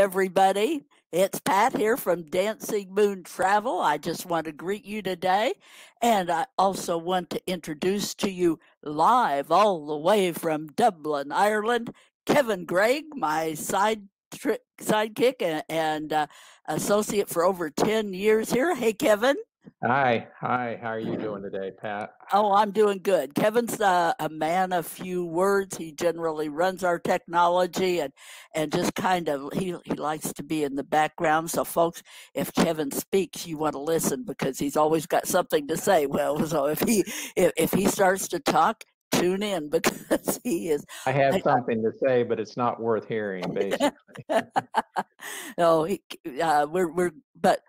everybody. It's Pat here from Dancing Moon Travel. I just want to greet you today. And I also want to introduce to you live all the way from Dublin, Ireland, Kevin Gregg, my sidekick and associate for over 10 years here. Hey, Kevin. Hi. How are you doing today, Pat? Oh, I'm doing good. Kevin's a man of few words. He generally runs our technology and just kind of he likes to be in the background. So, folks, if Kevin speaks, you want to listen because he's always got something to say. Well, so if he starts to talk, tune in because he is. I have something to say, but it's not worth hearing, basically. No,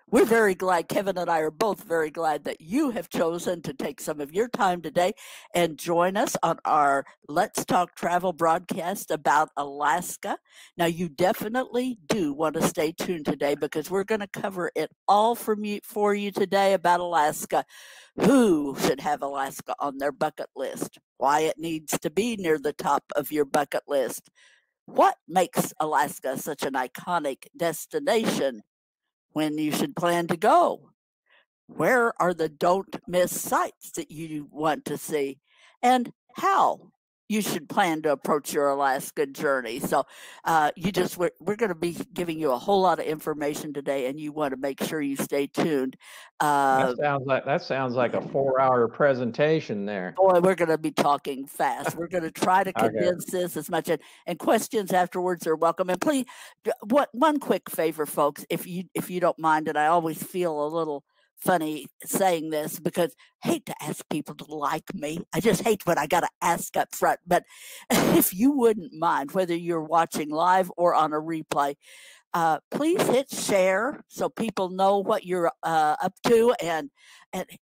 we're very glad. Kevin and I are both very glad that you have chosen to take some of your time today and join us on our Let's Talk Travel broadcast about Alaska. Now, you definitely do want to stay tuned today because we're going to cover it all for you today about Alaska. Who should have Alaska on their bucket list? Why it needs to be near the top of your bucket list? What makes Alaska such an iconic destination? When you should plan to go? Where are the don't miss sites that you want to see? And how you should plan to approach your Alaska journey. So we're going to be giving you a whole lot of information today, and you want to make sure you stay tuned. That sounds like a 4-hour presentation there. Boy, we're going to be talking fast. We're going to try to condense this as much, and questions afterwards are welcome. And please, one quick favor, folks, if you don't mind, and I always feel a little funny saying this because I hate to ask people to like me. I just hate what I got to ask up front. But if you wouldn't mind, whether you're watching live or on a replay, please hit share so people know what you're up to, and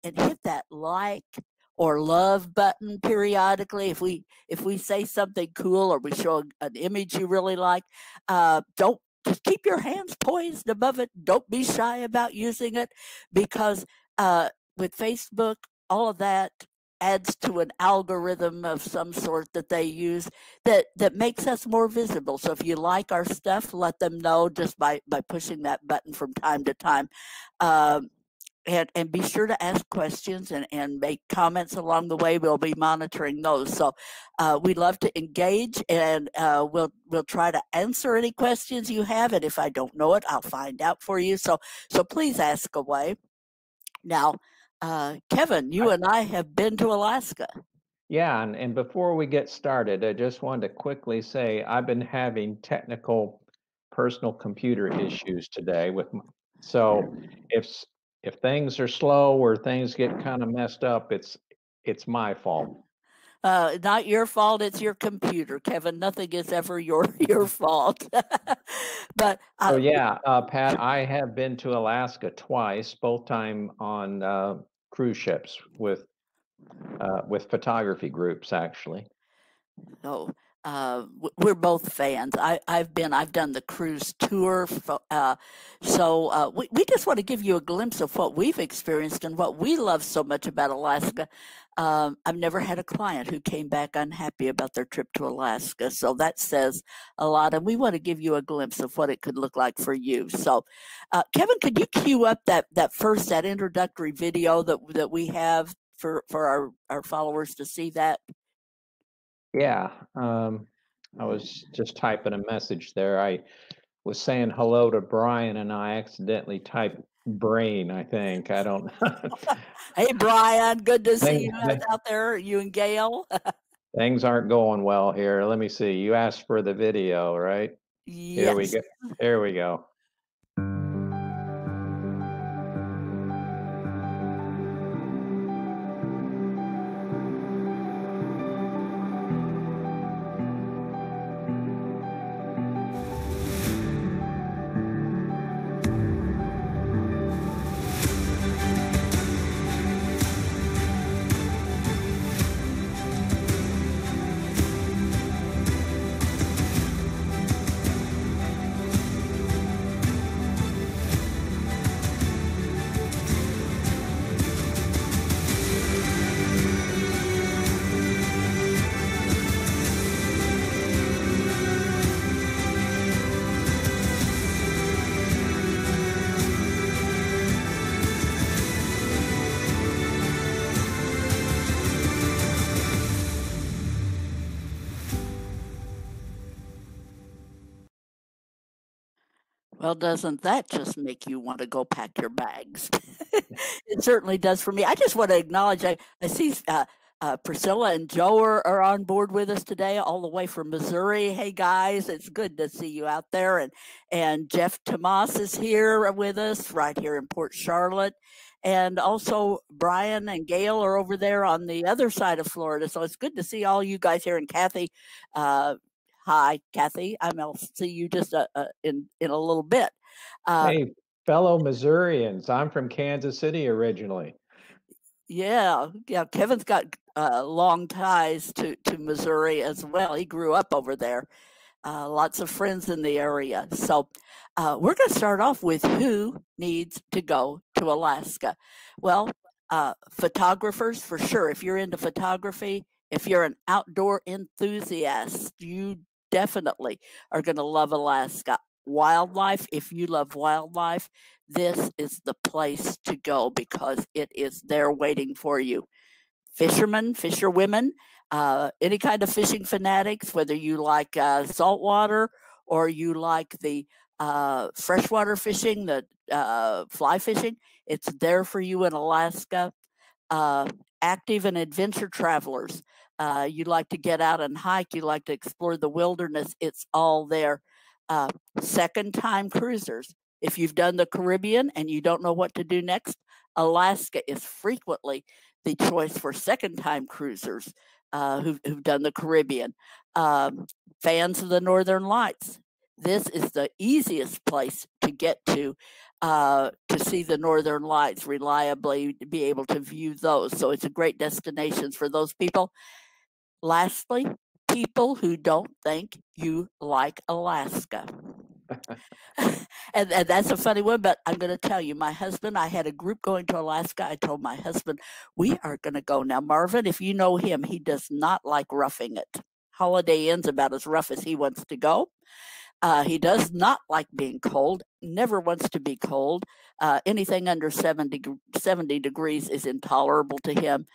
hit that like or love button periodically. If we say something cool or we show an image you really like, don't. Just keep your hands poised above it. Don't be shy about using it because with Facebook, all of that adds to an algorithm of some sort that they use that makes us more visible. So if you like our stuff, let them know just by pushing that button from time to time. And be sure to ask questions and make comments along the way. We'll be monitoring those. So we love to engage, and we'll try to answer any questions you have. And if I don't know it, I'll find out for you. So please ask away. Now, Kevin, you and I have been to Alaska. Yeah, and before we get started, I just wanted to quickly say I've been having technical personal computer issues today so if things are slow or things get kind of messed up, it's my fault. Not your fault. It's your computer, Kevin. Nothing is ever your fault. But Pat, I have been to Alaska twice, both time on cruise ships with photography groups, actually. So we're both fans. I've done the cruise tour. So we just want to give you a glimpse of what we've experienced and what we love so much about Alaska. I've never had a client who came back unhappy about their trip to Alaska. So that says a lot. And we want to give you a glimpse of what it could look like for you. So Kevin, could you cue up that introductory video that we have for our followers to see that? Yeah, I was just typing a message there. I was saying hello to Brian, and I accidentally typed brain, I think. I don't know. Hey, Brian, good to see you out there, you and Gail. Things aren't going well here. Let me see. You asked for the video, right? Yes. Here we go. There we go. Well, doesn't that just make you want to go pack your bags? It certainly does for me. I just want to acknowledge I see Priscilla and Joe are on board with us today, all the way from Missouri. Hey guys, it's good to see you out there. And Jeff Tomas is here with us right here in Port Charlotte. And also Brian and Gail are over there on the other side of Florida. So it's good to see all you guys here. And Kathy, hi, Kathy. I'll see you just in a little bit. Hey, fellow Missourians, I'm from Kansas City originally. Yeah. Kevin's got long ties to Missouri as well. He grew up over there. Lots of friends in the area. So we're going to start off with who needs to go to Alaska. Well, photographers for sure. If you're into photography, if you're an outdoor enthusiast, you definitely are going to love Alaska. Wildlife, if you love wildlife, this is the place to go because it is there waiting for you. Fishermen, fisherwomen, any kind of fishing fanatics, whether you like saltwater or you like the freshwater fishing, the fly fishing, it's there for you in Alaska. Active and adventure travelers, you like to get out and hike, you like to explore the wilderness, it's all there. Second time cruisers, if you've done the Caribbean and you don't know what to do next, Alaska is frequently the choice for second time cruisers who've done the Caribbean. Fans of the Northern Lights, this is the easiest place to get to see the Northern Lights reliably, to be able to view those. So it's a great destination for those people. Lastly, people who don't think you like Alaska. and that's a funny one, but I'm going to tell you, my husband, I had a group going to Alaska. I told my husband, we are going to go. Now, Marvin, if you know him, he does not like roughing it. Holiday Inn's about as rough as he wants to go. He does not like being cold, never wants to be cold. Anything under 70 degrees is intolerable to him.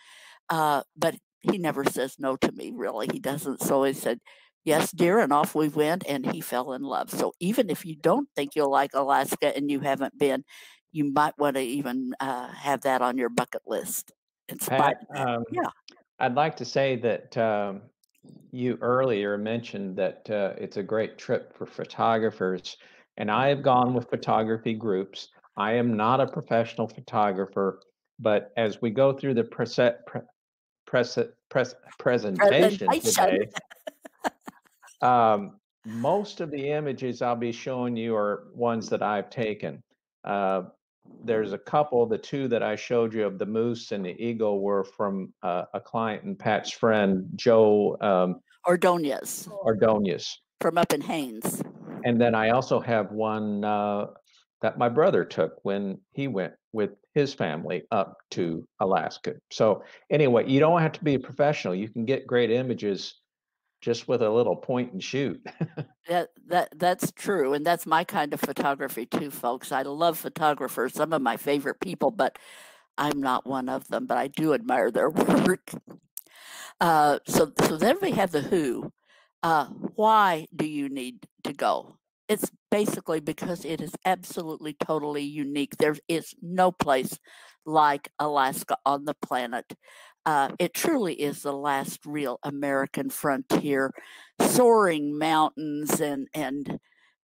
But he never says no to me, really. He doesn't. So he said, yes, dear, and off we went, and he fell in love. So even if you don't think you'll like Alaska and you haven't been, you might want to even have that on your bucket list. In spite of that. Yeah. I'd like to say that you earlier mentioned that it's a great trip for photographers, and I have gone with photography groups. I am not a professional photographer, but as we go through the presentation today, most of the images I'll be showing you are ones that I've taken. There's a couple, the two that I showed you of the moose and the eagle were from a client and Pat's friend, Joe Ordonez. From up in Haines. And then I also have one that my brother took when he went with his family up to Alaska. So anyway, you don't have to be a professional. You can get great images just with a little point and shoot. That's true, and that's my kind of photography too, folks. I love photographers, some of my favorite people, but I'm not one of them, but I do admire their work. So then we have the who. Why do you need to go? It's basically because it is absolutely totally unique. There is no place like Alaska on the planet. It truly is the last real American frontier. Soaring mountains and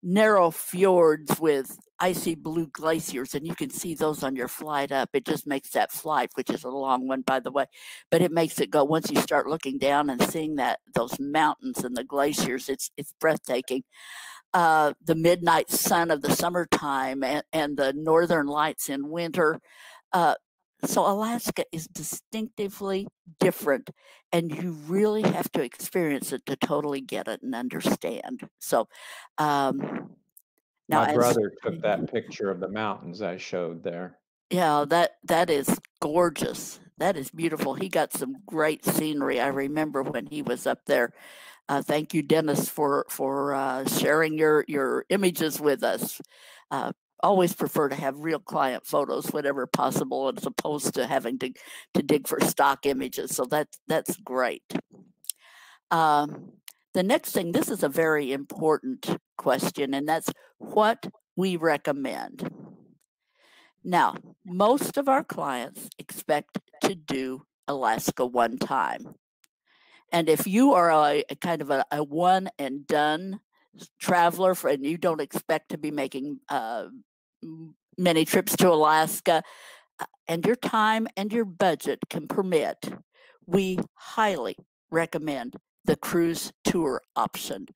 narrow fjords with icy blue glaciers, and you can see those on your flight up. It just makes that flight, which is a long one, by the way, but it makes it go. Once you start looking down and seeing those mountains and the glaciers, it's breathtaking. The midnight sun of the summertime and the northern lights in winter. So Alaska is distinctively different, and you really have to experience it to totally get it and understand. So now my brother took that picture of the mountains I showed there. Yeah, that is gorgeous. That is beautiful. He got some great scenery. I remember when he was up there. Thank you, Dennis, for sharing your images with us. Always prefer to have real client photos whenever possible, as opposed to having to dig for stock images. So that's great. The next thing, this is a very important question, and that's what we recommend. Now, most of our clients expect to do Alaska one time. And if you are a kind of a one and done traveler and you don't expect to be making many trips to Alaska, and your time and your budget can permit, we highly recommend the cruise tour option.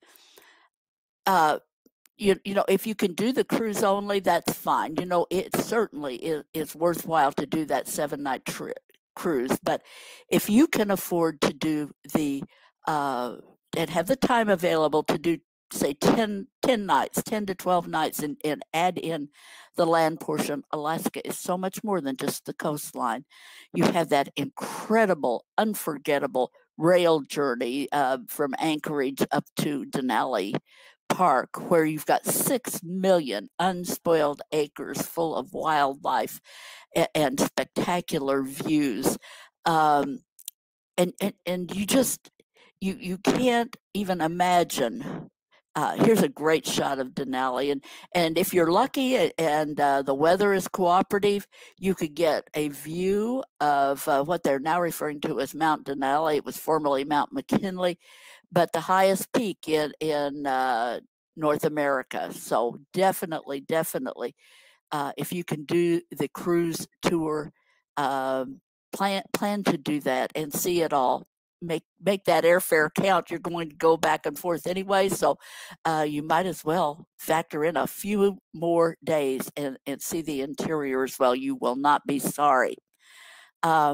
You know, if you can do the cruise only, that's fine. You know, it certainly is worthwhile to do that 7-night cruise. But if you can afford to do the and have the time available to do, say, 10 nights, 10 to 12 nights, and add in the land portion, Alaska is so much more than just the coastline. You have that incredible, unforgettable rail journey from Anchorage up to Denali Park, where you've got 6 million unspoiled acres full of wildlife and spectacular views. And you just, you can't even imagine. Here's a great shot of Denali, and if you're lucky and the weather is cooperative, you could get a view of what they're now referring to as Mount Denali. It was formerly Mount McKinley, but the highest peak in North America. So definitely, if you can do the cruise tour, plan to do that and see it all. Make that airfare count. You're going to go back and forth anyway, so you might as well factor in a few more days and see the interior as well. You will not be sorry. Now,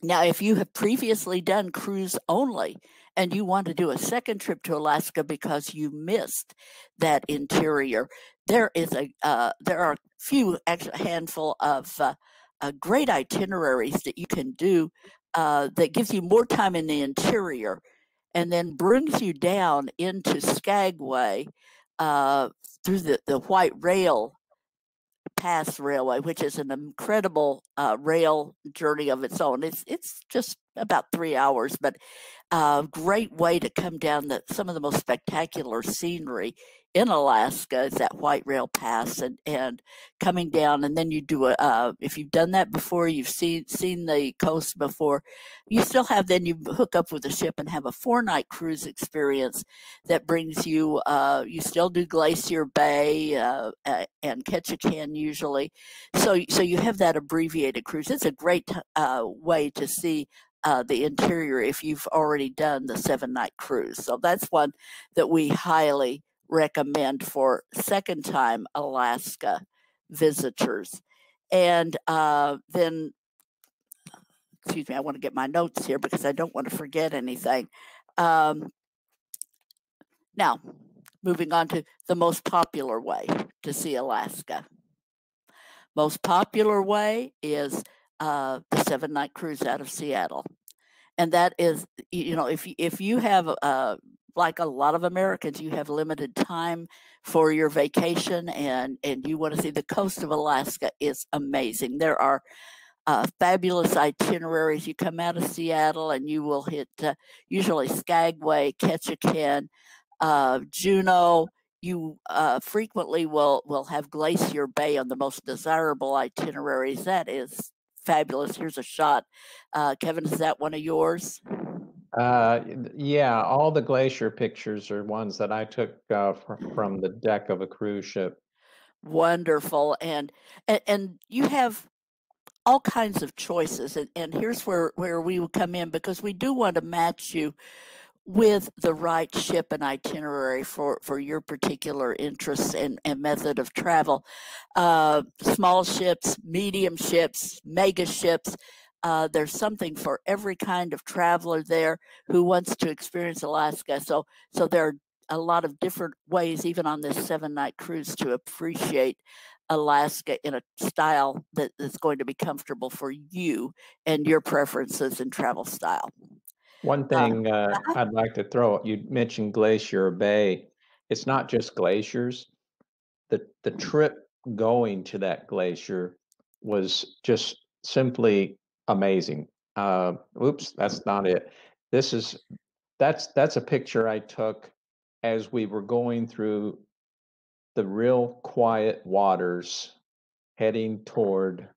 if you have previously done cruise only and you want to do a second trip to Alaska because you missed that interior, there are a few, actually a handful of great itineraries that you can do that gives you more time in the interior and then brings you down into Skagway through the White Rail Pass Railway, which is an incredible rail journey of its own. It's just about 3 hours, but a great way to come down some of the most spectacular scenery in Alaska is that White Rail Pass and coming down, and then you do if you've done that before, you've seen the coast before, you still have, then you hook up with a ship and have a 4-night cruise experience that brings you, you still do Glacier Bay and Ketchikan usually, so you have that abbreviated cruise. It's a great way to see the interior if you've already done the 7-night cruise. So that's one that we highly recommend for second-time Alaska visitors. And then, excuse me, I want to get my notes here because I don't want to forget anything. Now, moving on to the most popular way to see Alaska. Most popular way is the 7-night cruise out of Seattle. And that is, you know, if you have, like a lot of Americans, you have limited time for your vacation and you want to see the coast of Alaska, is amazing. There are fabulous itineraries. You come out of Seattle and you will hit usually Skagway, Ketchikan, Juneau. You frequently will have Glacier Bay on the most desirable itineraries. That is fabulous. Here's a shot. Kevin, is that one of yours? Yeah, all the glacier pictures are ones that I took from the deck of a cruise ship. Wonderful. And you have all kinds of choices. And here's where we would come in, because we do want to match you with the right ship and itinerary for your particular interests and method of travel. Small ships, medium ships, mega ships. There's something for every kind of traveler there who wants to experience Alaska. So there are a lot of different ways, even on this 7-night cruise, to appreciate Alaska in a style that is going to be comfortable for you and your preferences and travel style. One thing I'd like to throw, you mentioned Glacier Bay. It's not just glaciers. The trip going to that glacier was just simply amazing. Oops, that's not it. That's a picture I took as we were going through the real quiet waters heading toward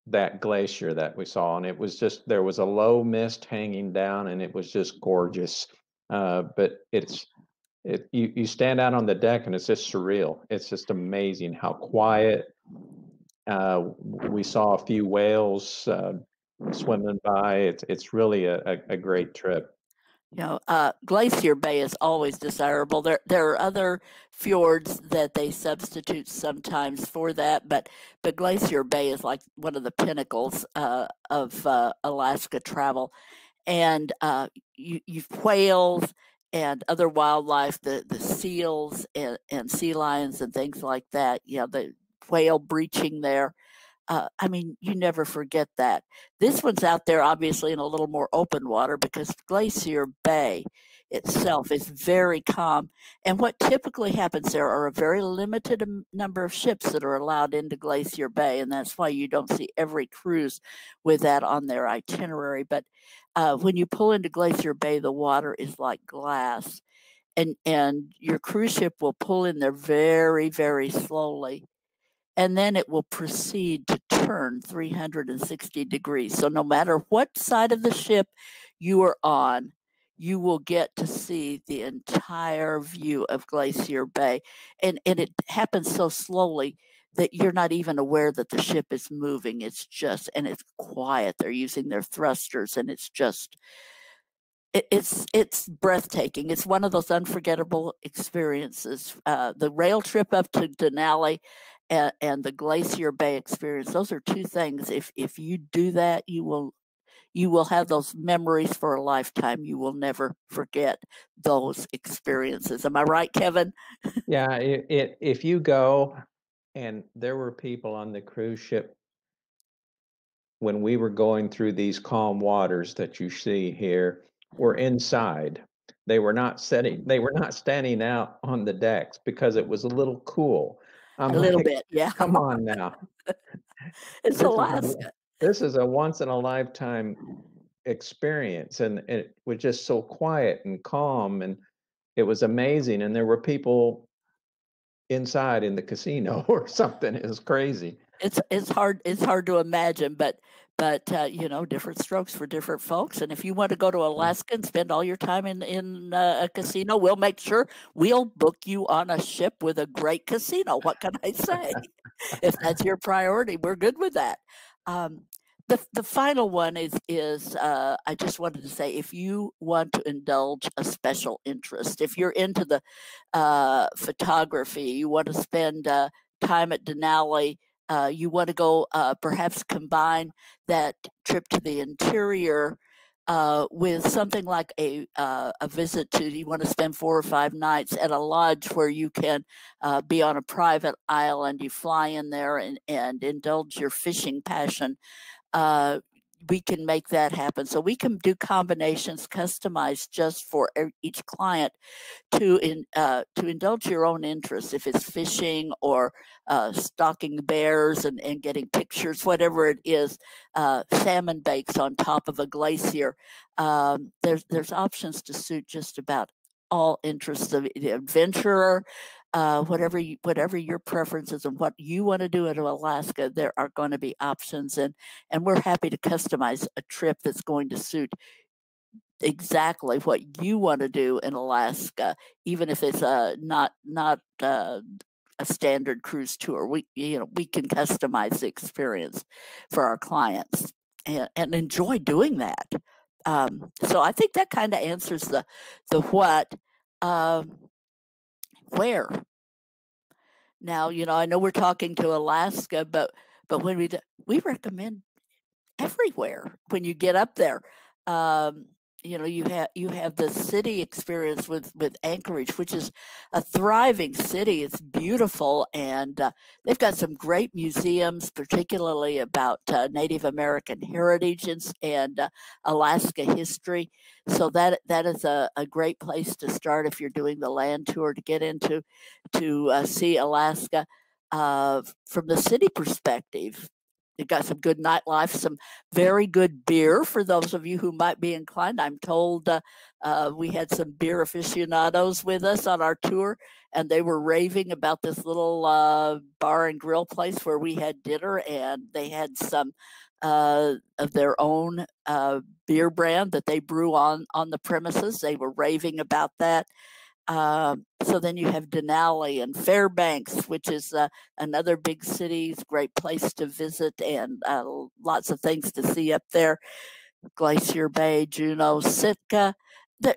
that glacier that we saw. And it was just, there was a low mist hanging down and it was just gorgeous. But you stand out on the deck and it's just surreal. It's just amazing how quiet. We saw a few whales swimming by. It's really a great trip. You know, Glacier Bay is always desirable. There are other fjords that they substitute sometimes for that, but Glacier Bay is like one of the pinnacles of Alaska travel. And you've whales and other wildlife, the seals and sea lions and things like that. You know, the whale breaching there. I mean, you never forget that. This one's out there, obviously, in a little more open water because Glacier Bay itself is very calm. And what typically happens, there are a very limited number of ships that are allowed into Glacier Bay, and that's why you don't see every cruise with that on their itinerary. But when you pull into Glacier Bay, the water is like glass, and your cruise ship will pull in there very, very slowly, and then it will proceed to turn 360 degrees. So no matter what side of the ship you are on, you will get to see the entire view of Glacier Bay. And it happens so slowly that you're not even aware that the ship is moving. It's just, and it's quiet. They're using their thrusters, and it's just, it's breathtaking. It's one of those unforgettable experiences. The rail trip up to Denali and the Glacier Bay experience, those are two things. If you do that, you will have those memories for a lifetime. You will never forget those experiences. Am I right, Kevin? Yeah, if you go, and there were people on the cruise ship when we were going through these calm waters that you see here, were inside. They were not standing out on the decks because it was a little cool. I'm A little like, bit, yeah. come on now. It's This is Alaska. this is a once in a lifetime experience, and it was just so quiet and calm, and it was amazing. And there were people inside in the casino or something. It was crazy. It's hard to imagine, but you know, different strokes for different folks. And if you want to go to Alaska and spend all your time in a casino, we'll make sure we'll book you on a ship with a great casino. What can I say? If that's your priority, we're good with that. Um, the final one is I just wanted to say, if you want to indulge a special interest, if you're into the photography, you want to spend time at Denali, you want to go perhaps combine that trip to the interior with something like a visit to, you want to spend 4 or 5 nights at a lodge where you can be on a private island. You fly in there and indulge your fishing passion. We can make that happen. So we can do combinations customized just for each client to indulge your own interests. If it's fishing or stalking bears and getting pictures, whatever it is, salmon bakes on top of a glacier. There's options to suit just about all interests of the adventurer. Whatever your preferences and what you want to do in Alaska, there are going to be options, and we're happy to customize a trip that's going to suit exactly what you want to do in Alaska, even if it's not a standard cruise tour. We can customize the experience for our clients and enjoy doing that. So I think that kind of answers the what. Where? Now, you know, I know we're talking to Alaska, but when we recommend everywhere when you get up there. You know, you have the city experience with Anchorage, which is a thriving city. It's beautiful, and they've got some great museums, particularly about Native American heritage and Alaska history. So that is a great place to start if you're doing the land tour, to get into to see Alaska from the city perspective. It got some good nightlife, some very good beer for those of you who might be inclined. I'm told we had some beer aficionados with us on our tour, and they were raving about this little bar and grill place where we had dinner, and they had some of their own beer brand that they brew on the premises. They were raving about that. So then you have Denali and Fairbanks, which is another big city, great place to visit, and lots of things to see up there. Glacier Bay, Juneau, Sitka.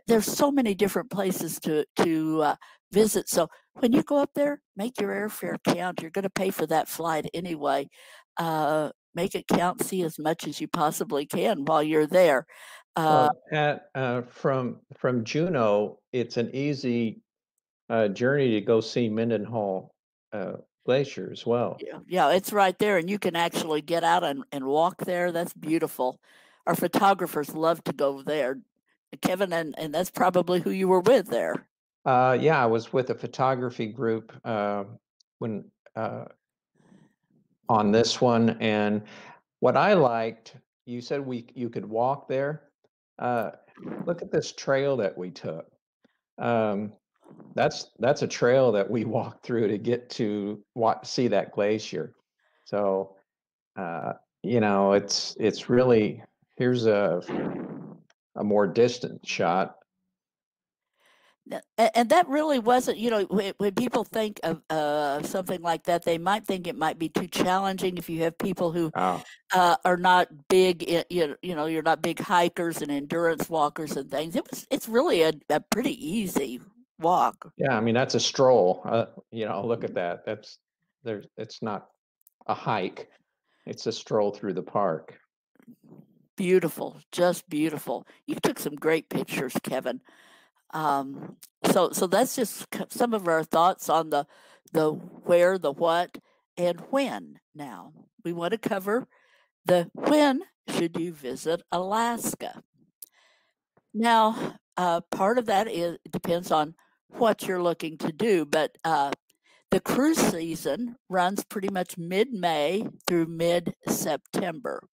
There's so many different places to visit. So when you go up there, make your airfare count. You're going to pay for that flight anyway. Make it count. See as much as you possibly can while you're there. Well, from Juneau, it's an easy journey to go see Mendenhall Glacier as well. Yeah, it's right there, and you can actually get out and walk there. That's beautiful. Our photographers love to go there. Kevin, and that's probably who you were with there. Yeah, I was with a photography group when on this one, and what I liked, you said you could walk there. Look at this trail that we took. That's a trail that we walked through to get to see that glacier. So it's really, here's a more distant shot. And that really wasn't, when people think of something like that, they might think it might be too challenging if you have people who are not big, you're not big hikers and endurance walkers and things. It's really a pretty easy walk. Yeah, I mean, that's a stroll. Look at that. It's not a hike. It's a stroll through the park. Beautiful, just beautiful. You took some great pictures, Kevin. So that's just some of our thoughts on the where, the what, and when. Now we want to cover the when should you visit Alaska. Now, part of that depends on what you're looking to do, but the cruise season runs pretty much mid-May through mid-September.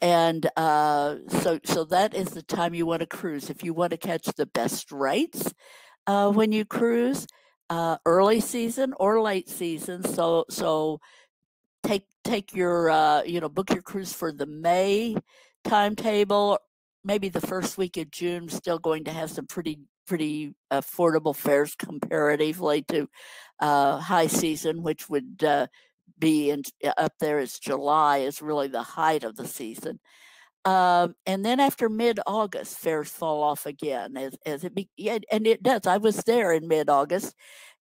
And so that is the time you want to cruise. If you want to catch the best rates when you cruise, early season or late season. So take your book your cruise for the May timetable. Maybe the first week of June, still going to have some pretty affordable fares comparatively to high season, which would be up there as July is really the height of the season. And then after mid-August, fares fall off again as and it does. I was there in mid-August,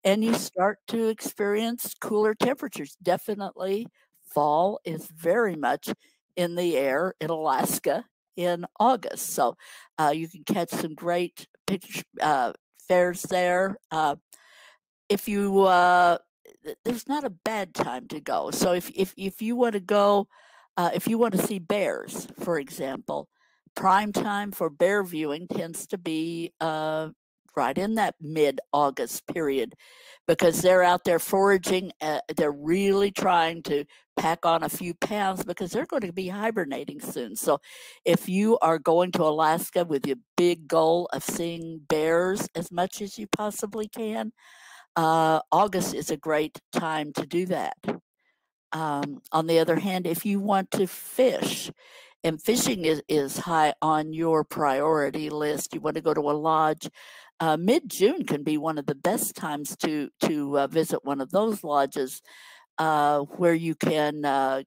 and you start to experience cooler temperatures. Definitely, fall is very much in the air in Alaska in August. So you can catch some great fares there. If you there's not a bad time to go. So if you want to go, if you want to see bears, for example, prime time for bear viewing tends to be right in that mid-August period, because they're out there foraging. They're really trying to pack on a few pounds because they're going to be hibernating soon. So if you are going to Alaska with your big goal of seeing bears as much as you possibly can, August is a great time to do that. On the other hand, if you want to fish, and fishing is high on your priority list, you want to go to a lodge, mid-June can be one of the best times to visit one of those lodges where you can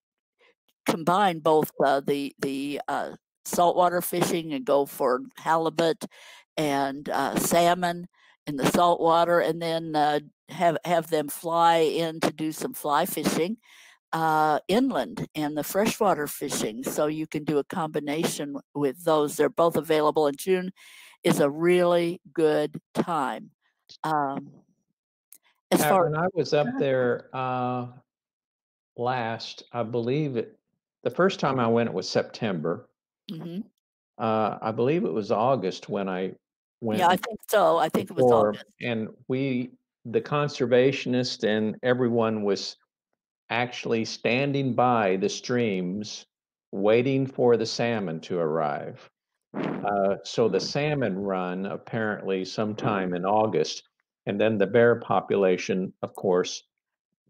combine both the saltwater fishing and go for halibut and salmon in the saltwater, and then have them fly in to do some fly fishing inland and the freshwater fishing. So you can do a combination with those. They're both available, and June is a really good time. As far When I was up there last, I believe the first time I went, it was September. Mm-hmm. I believe it was August when I went. Yeah, I think so. I think before, it was August. and the conservationist and everyone was actually standing by the streams, waiting for the salmon to arrive. So the salmon run apparently sometime in August, and then the bear population, of course,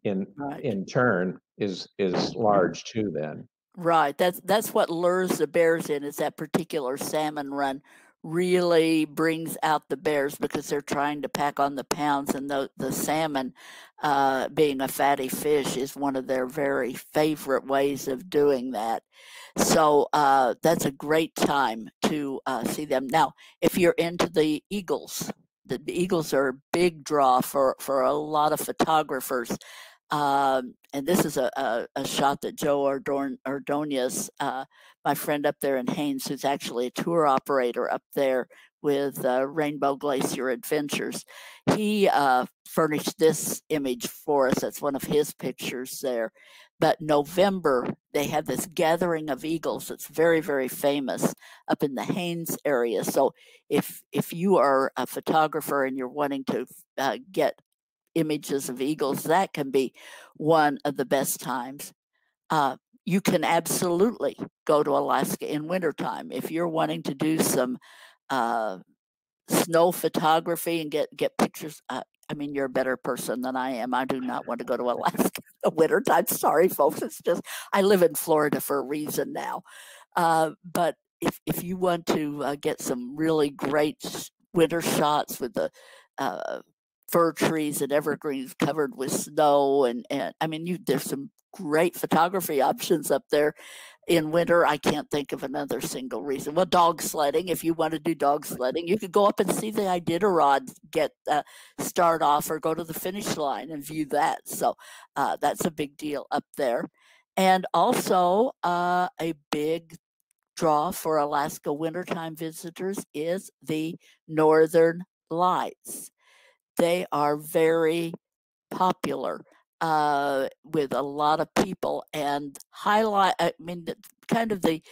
in Right. in turn is large too then. Right. That's what lures the bears in, is that particular salmon run really brings out the bears because they're trying to pack on the pounds, and the salmon, being a fatty fish, is one of their very favorite ways of doing that. So that's a great time to see them. Now, if you're into the eagles are a big draw for a lot of photographers. And this is a shot that Joe Ordonez, my friend up there in Haines, who's actually a tour operator up there with Rainbow Glacier Adventures. He furnished this image for us. That's one of his pictures there. But November, they have this gathering of eagles that's very, very famous up in the Haines area. So if you are a photographer and you're wanting to get images of eagles, that can be one of the best times. You can absolutely go to Alaska in wintertime. If you're wanting to do some snow photography and get pictures, I mean, you're a better person than I am. I do not want to go to Alaska in wintertime. Sorry, folks. It's just, I live in Florida for a reason now. But if you want to get some really great winter shots with the fir trees and evergreens covered with snow, and I mean, there's some great photography options up there in winter. I can't think of another single reason. Well, dog sledding. If you want to do dog sledding, you could go up and see the Iditarod get start off, or go to the finish line and view that. So that's a big deal up there. And also a big draw for Alaska wintertime visitors is the Northern Lights. They are very popular with a lot of people, and highlight. I mean, kind of the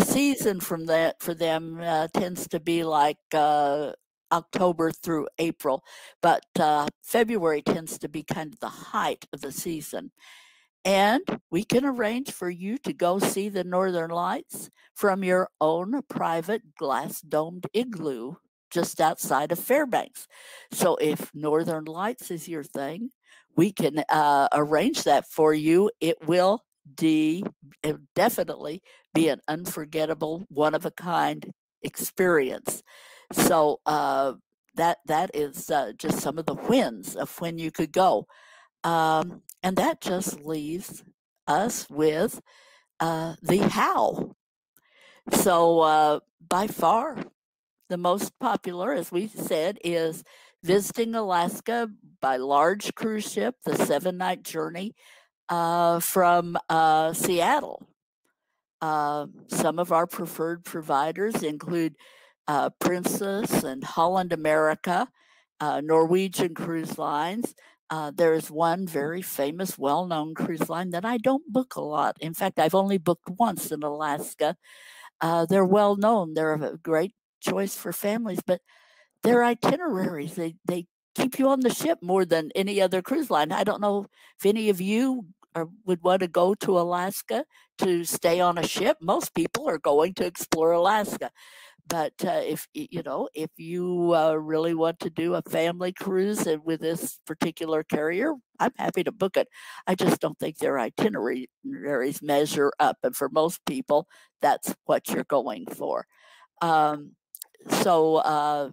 season from that for them tends to be like October through April, but February tends to be kind of the height of the season. And we can arrange for you to go see the Northern Lights from your own private glass domed igloo just outside of Fairbanks. So if Northern Lights is your thing, we can arrange that for you. It will definitely be an unforgettable, one of a kind experience. So that is just some of the wins of when you could go. And that just leaves us with the how. So by far, the most popular, as we said, is visiting Alaska by large cruise ship, the 7-night journey from Seattle. Some of our preferred providers include Princess and Holland America, Norwegian Cruise Lines. There is one very famous, well-known cruise line that I don't book a lot. In fact, I've only booked once in Alaska. They're well-known. They're a great choice for families, but their itineraries, they keep you on the ship more than any other cruise line. I don't know if any of you would want to go to Alaska to stay on a ship. Most people are going to explore Alaska. But if you really want to do a family cruise and with this particular carrier, I'm happy to book it. I just don't think their itineraries measure up, and for most people, that's what you're going for. So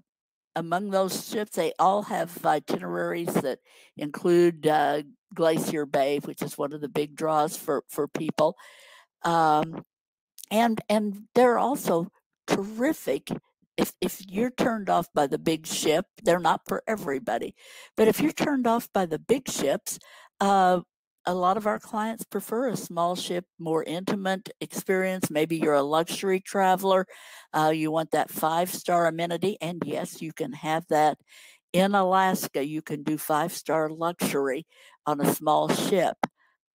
among those ships, they all have itineraries that include Glacier Bay, which is one of the big draws for people. And they're also terrific. If you're turned off by the big ship, they're not for everybody. But if you're turned off by the big ships, a lot of our clients prefer a small ship, more intimate experience. Maybe you're a luxury traveler. You want that 5-star amenity. And yes, you can have that in Alaska. You can do 5-star luxury on a small ship.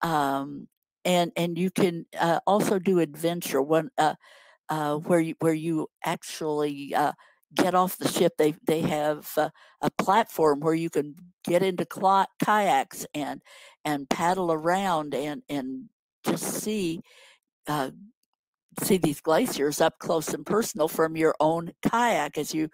And you can also do adventure where you actually get off the ship, they have a platform where you can get into kayaks and paddle around and just see these glaciers up close and personal from your own kayak as you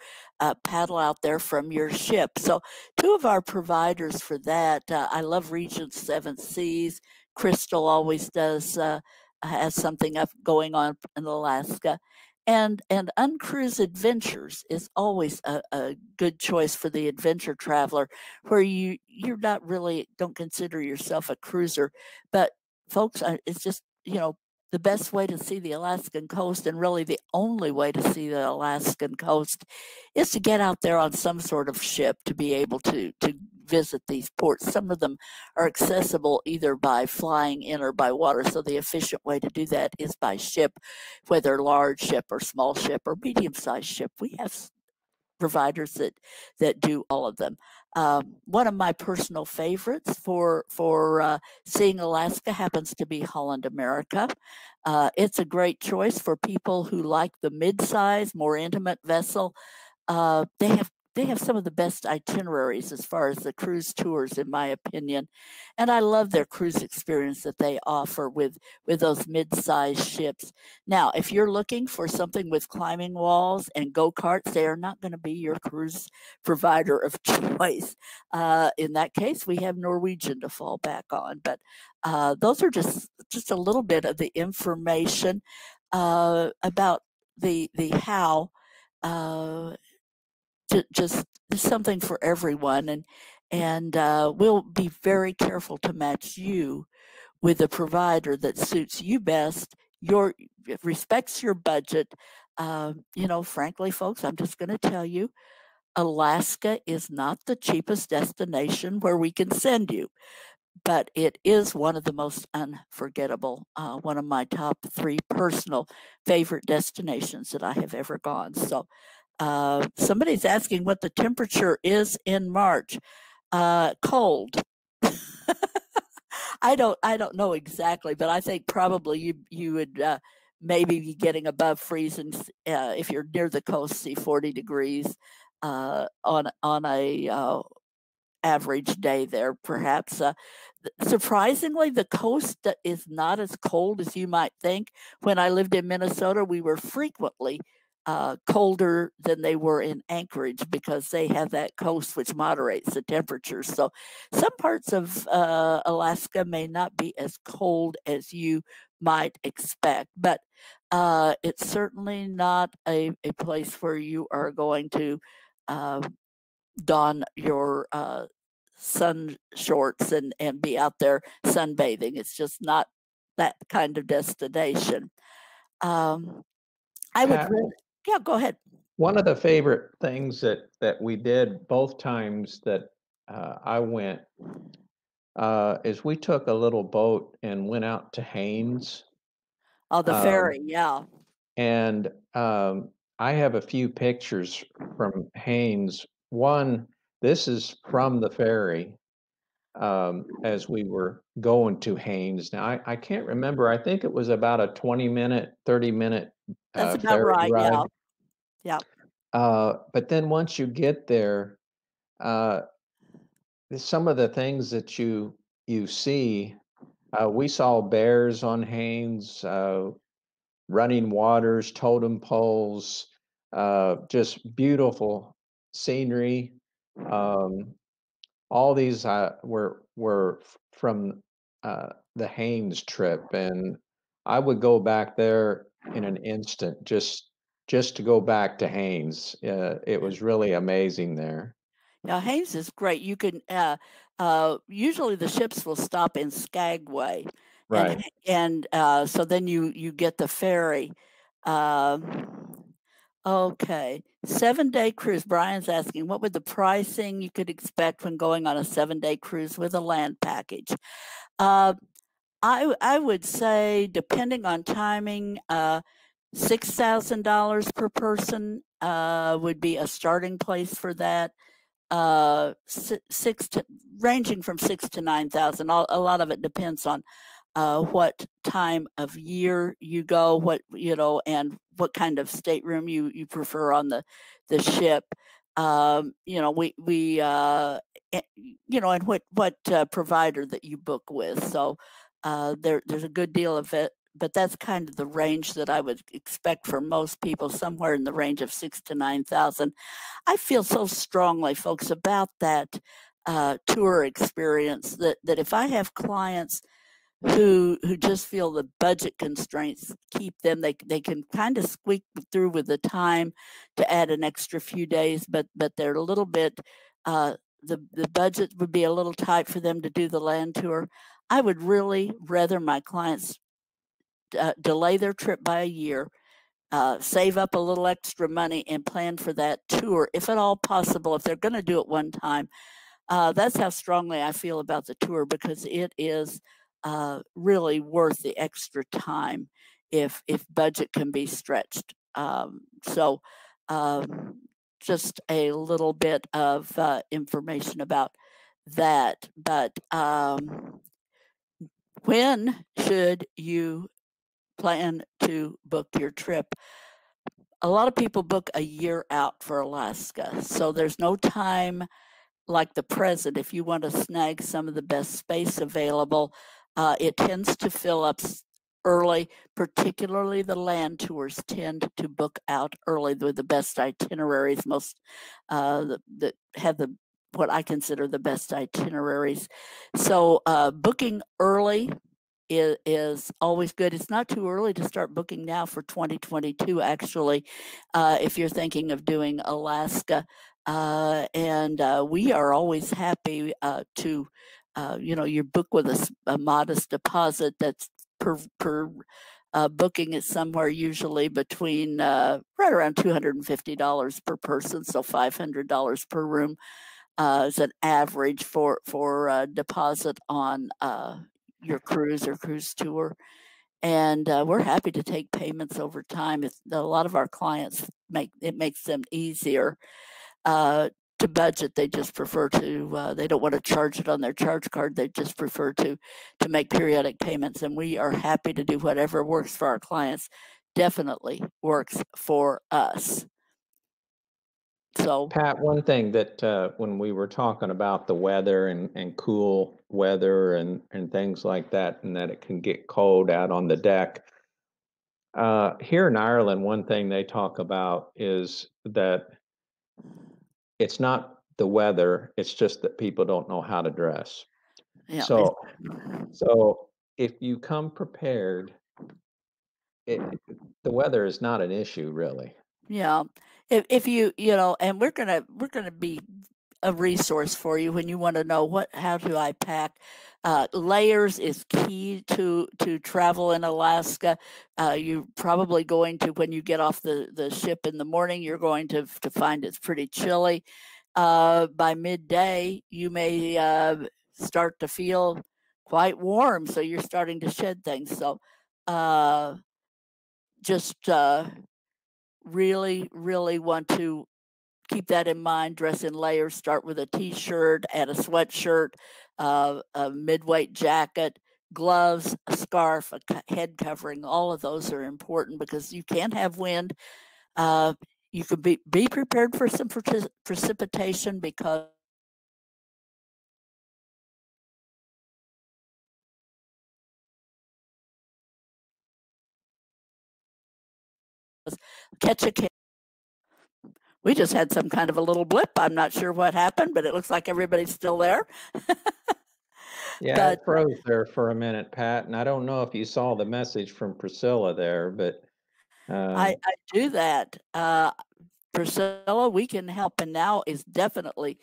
paddle out there from your ship. So two of our providers for that, I love Regent Seven Seas. Crystal always has something up going on in Alaska. And Uncruise Adventures is always a good choice for the adventure traveler, where you're not really, don't consider yourself a cruiser, but folks, it's just, the best way to see the Alaskan coast, and really the only way to see the Alaskan coast, is to get out there on some sort of ship to be able to visit these ports. Some of them are accessible either by flying in or by water, so the efficient way to do that is by ship, whether large ship or small ship or medium-sized ship. We have providers that do all of them. One of my personal favorites for seeing Alaska happens to be Holland America. It's a great choice for people who like the mid-size, more intimate vessel. They have some of the best itineraries as far as the cruise tours, in my opinion. And I love their cruise experience that they offer with those mid-sized ships. Now, if you're looking for something with climbing walls and go-karts, they are not going to be your cruise provider of choice. In that case, we have Norwegian to fall back on. But those are just a little bit of the information about the how. Just something for everyone, and we'll be very careful to match you with a provider that suits you best, respects your budget. Frankly, folks, I'm just going to tell you, Alaska is not the cheapest destination where we can send you, but it is one of the most unforgettable, one of my top 3 personal favorite destinations that I have ever gone. So somebody's asking what the temperature is in March. Cold. I don't know exactly, but I think probably you would maybe be getting above freezing if you're near the coast. See 40 degrees on a average day there, perhaps. Surprisingly, the coast is not as cold as you might think. When I lived in Minnesota, we were frequently colder than they were in Anchorage, because they have that coast which moderates the temperatures. So some parts of Alaska may not be as cold as you might expect, but it's certainly not a place where you are going to don your sun shorts and be out there sunbathing. It's just not that kind of destination. I would really, yeah, go ahead. One of the favorite things that we did both times that I went is we took a little boat and went out to Haines. Oh, the ferry, yeah. And I have a few pictures from Haines. One, this is from the ferry as we were going to Haines. Now, I can't remember. I think it was about a 20-minute, 30-minute That's about ferry right, ride. yeah. Yeah. But then once you get there, some of the things that you see, we saw bears on Haines, running waters, totem poles, just beautiful scenery. All these were from the Haines trip, and I would go back there in an instant just to go back to Haines. It was really amazing there. Now, Haines is great. You can usually the ships will stop in Skagway, Right. and so then you get the ferry. Okay, 7-day cruise. Brian's asking, what would the pricing you could expect when going on a 7-day cruise with a land package? I would say, depending on timing, $6,000 per person would be a starting place for that. Ranging from 6,000 to 9,000. A lot of it depends on what time of year you go, what, and what kind of stateroom you prefer on the ship. And what provider that you book with. So there's a good deal of it, but that's kind of the range that I would expect for most people, somewhere in the range of 6,000 to 9,000. I feel so strongly, folks, about that tour experience that if I have clients who just feel the budget constraints keep them, they can kind of squeak through with the time to add an extra few days, but they're a little bit the budget would be a little tight for them to do the land tour. I would really rather my clients delay their trip by a year, save up a little extra money and plan for that tour, if at all possible, if they're going to do it one time. That's how strongly I feel about the tour, because it is really worth the extra time if budget can be stretched. So just a little bit of information about that. But when should you plan to book your trip? A lot of people book a year out for Alaska, so there's no time like the present. If you want to snag some of the best space available, it tends to fill up early. Particularly the land tours tend to book out early with the best itineraries, most that have what I consider the best itineraries. So booking early is always good. It's not too early to start booking now for 2022, actually, if you're thinking of doing Alaska. And we are always happy to, you book with a modest deposit that's per booking is somewhere usually between right around $250 per person, so $500 per room is an average for deposit on your cruise or cruise tour. And we're happy to take payments over time. A lot of our clients makes them easier to budget. They just prefer to, they don't want to charge it on their charge card. They just prefer to make periodic payments. And we are happy to do whatever works for our clients. Definitely works for us. So, Pat, one thing that when we were talking about the weather and cool weather and things like that, and that it can get cold out on the deck, here in Ireland, one thing they talk about is that it's not the weather, it's just that people don't know how to dress. yeah. So if you come prepared, the weather is not an issue really. Yeah. If and we're gonna be a resource for you when you want to know how do I pack. Layers is key to travel in Alaska. You're probably going to, when you get off the ship in the morning, you're going to find it's pretty chilly. By midday, you may start to feel quite warm, so you're starting to shed things. So just really, really want to keep that in mind. Dress in layers. Start with a t-shirt, add a sweatshirt, a mid-weight jacket, gloves, a scarf, a head covering. All of those are important because you can have wind. You could be prepared for some precipitation because Ketchikan. We just had some kind of a little blip. I'm not sure what happened, but it looks like everybody's still there. Yeah, it froze there for a minute, Pat, and I don't know if you saw the message from Priscilla there, but I do that. Priscilla, we can help, and now is definitely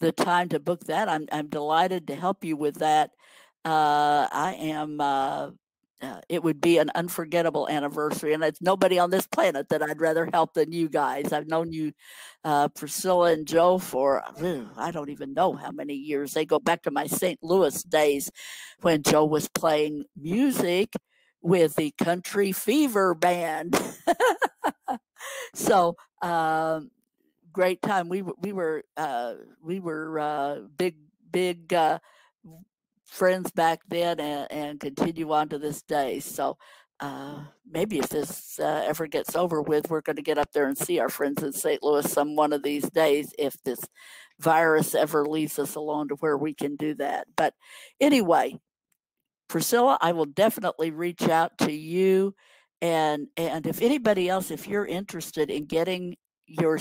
the time to book that. I'm delighted to help you with that. I am. It would be an unforgettable anniversary, and it's nobody on this planet that I'd rather help than you guys. I've known you, Priscilla and Joe, for I don't even know how many years. They go back to my St. Louis days when Joe was playing music with the Country Fever Band. So great time. We were big friends back then and continue on to this day. So maybe if this ever gets over with, we're going to get up there and see our friends in St. Louis some one of these days if this virus ever leaves us alone to where we can do that. But anyway, Priscilla, I will definitely reach out to you. And if anybody else, if you're interested in getting your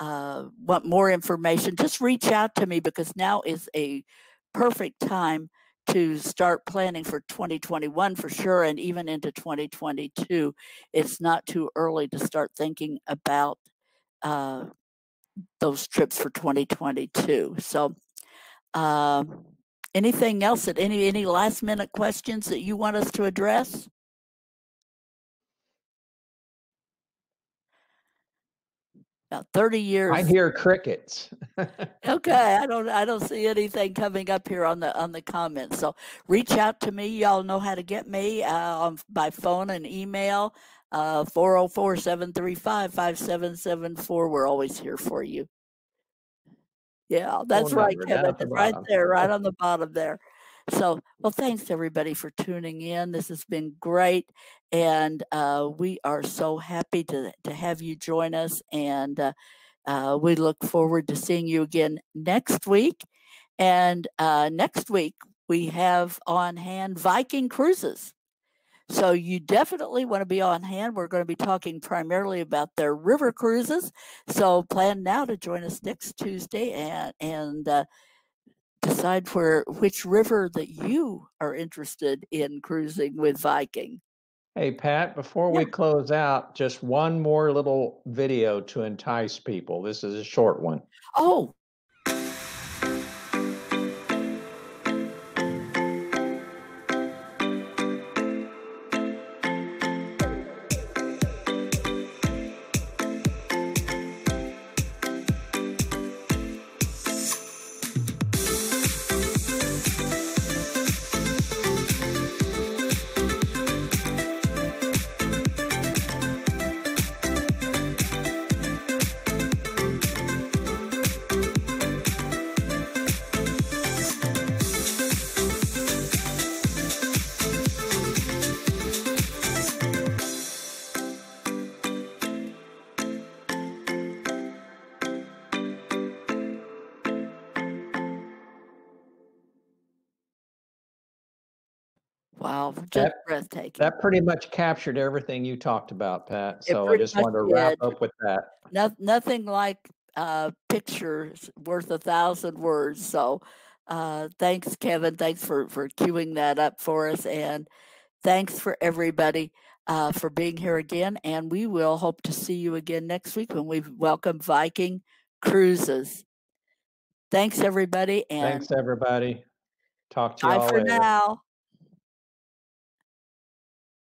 want more information, just reach out to me, because now is a perfect time to start planning for 2021 for sure, and even into 2022. It's not too early to start thinking about those trips for 2022. So anything else, that any last minute questions that you want us to address? About 30 years. I hear crickets. Okay, I don't see anything coming up here on the comments. So reach out to me. Y'all know how to get me by phone and email. 404-735-5774. We're always here for you. Yeah, that's right, Kevin. It's right there, right on the bottom there. So, well, thanks everybody for tuning in. This has been great, and we are so happy to have you join us. And we look forward to seeing you again next week. And next week we have on hand Viking Cruises. So you definitely want to be on hand. We're going to be talking primarily about their river cruises. So plan now to join us next Tuesday and decide which river that you are interested in cruising with Viking. Hey, Pat, before we close out, just one more little video to entice people. This is a short one. Oh, wow, just breathtaking. That pretty much captured everything you talked about, Pat. So I just wanted to wrap up with that. Nothing like pictures worth 1,000 words. So thanks, Kevin. Thanks for queuing that up for us. And thanks for everybody for being here again. And we will hope to see you again next week when we welcome Viking Cruises. Thanks, everybody. And thanks, everybody. Talk to you all later. Bye for now.